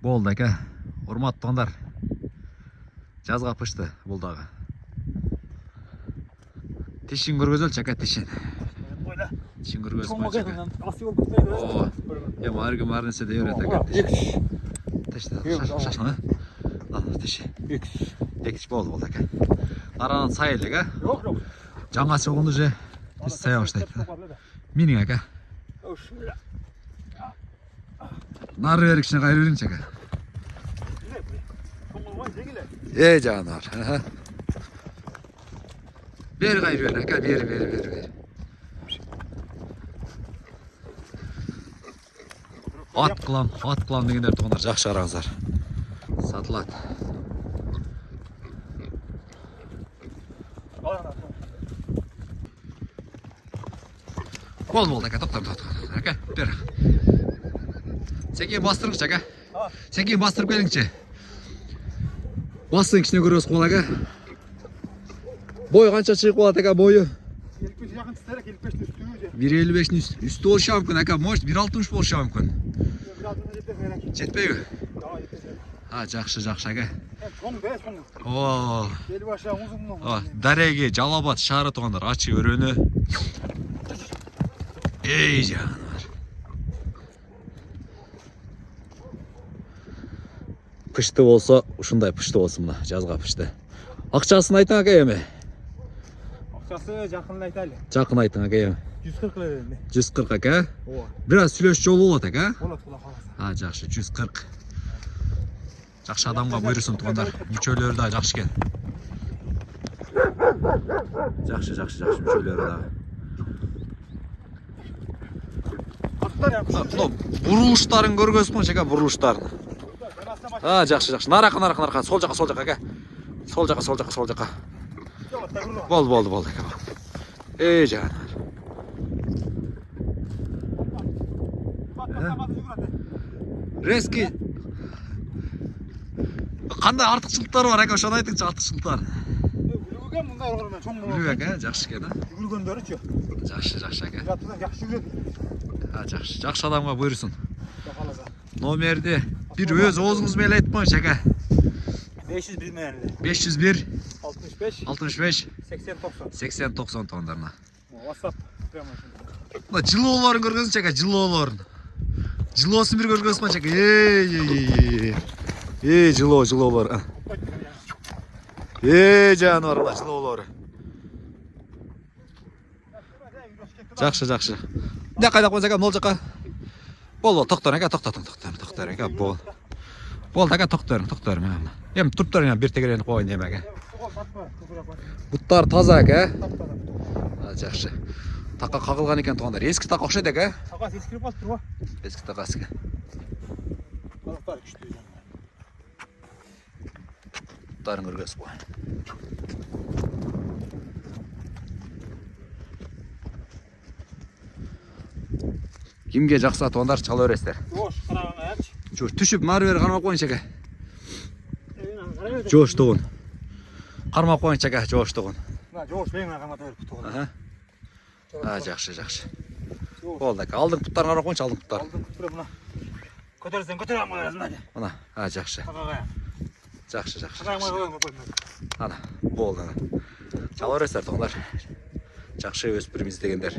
Болды aka. Урматтуу туугандар. Жазга пышты бул дагы. Тишин көргөзөлчү aka, тишин. Тишин көргөзүп. О, эми аргы марнесе де берет aka. Шашына. Тиши. Экич болду aka. Аранын сай элек, а? Жок. Жаңа чогунду же тез сая баштайт. Менин aka. Нары бери кичине кайры бериңчи aka. Жанар. Бери кайры бер aka, бери. Ат кылам дегендер туугандар жакшы караңыздар. Сатылат. Болды aka, токтор. Aka, бер. Сен кейін бастырыңызшы aka. Сен кейін бастырып келіңізші. Бастың кішіне көріңіз қол aka. Бойы қанша шығып болады aka, бойы? 55 жақын тістері, 55-ті үсті өте. 1.55'ün üstü oluşa mümkün aka, может 1.60 oluşa mümkün. 1.60 Жетпей ме? Aa, Жақшы aka. Соң. О, Бел башы ұзын. дареге жалабат шары туғандар, ачы өрөні. Ей жанар. Пышты болса, ушундай пышты болсын мына, жазга пышты. Акчасын айтың aka эми. Акчасы жакын айтайлы. Жакын айтың aka эми. 140 лira. 140 aka. Ооба. Бираз сүйлөшчү болуп атат aka. Болот каласа. Жакшы, 140. Жакшы адамга буйрусун тугандар. Мүчөлөрү да жакшы экен. Жакшы мүчөлөрү да. Бурулуштарын көргөзмөкчү aka, бурулуштарын. Жакшы. Наракы. Сол жака aka. Сол жака. Болды aka. Ей жанар. Резки. Кандай артыкчылыктары бар aka, ошону айтыңызчы, артыкчылыктар. Жүгүргөн мындай ыргырмен чоң болот. Жүгүрүк aka, жакшы экен, а? Жүгүргөндөрүчү. Жакшы aka. Жатынан жакшы жүгүрөт. Жакшы адамга буйрусун. Каласа. Номерди бир өз оозуңуз менен айтып коюңузчу aka. 501 менен. 501 65 80 80 90. 80-90 туугандарына. WhatsApp прямо. Мына жылоолорун көргөзүңчү aka, жылоолорун. Жылоосун бир көргөзмөчү aka. Эй, жылоолор. Жанар, мына жылоолору. Жакшы. Эмне кайда койсоң aka, могул жака. Болду, токтор aka, токтор aka, бол. Болду aka, токтор. Эми туруп тур, бир тегерени коюн эми aka. Буттар таза aka. Жакшы. Така кагылган экен туугандар. Эски така окшойт aka. Такасы эскирип калып турбу? Эски такасы экен. Калактар күчтүү. Буттарын көргөзүп кой. Кимге жакса туугандар чала бересиздер. Жош, караган ачы. Жош, түшүп нары бери кармап коюңчу aka. Жоштугун. Кармап коюңчу aka, жоштугун. Мына жош менен кармата берип туган. Жакшы. Болду aka. Алдыңкы буттарын карап коюңчу, алдыңкы буттар. Алдыңкы буттар мына. Көтөрсөң көтөрө алмайсың мына. Мына, жакшы. Кагага. Жакшы. Кагага коюңдар. Ана, болду. Чала бересиздер туугандар. Жакшы өспүрүм издегендер.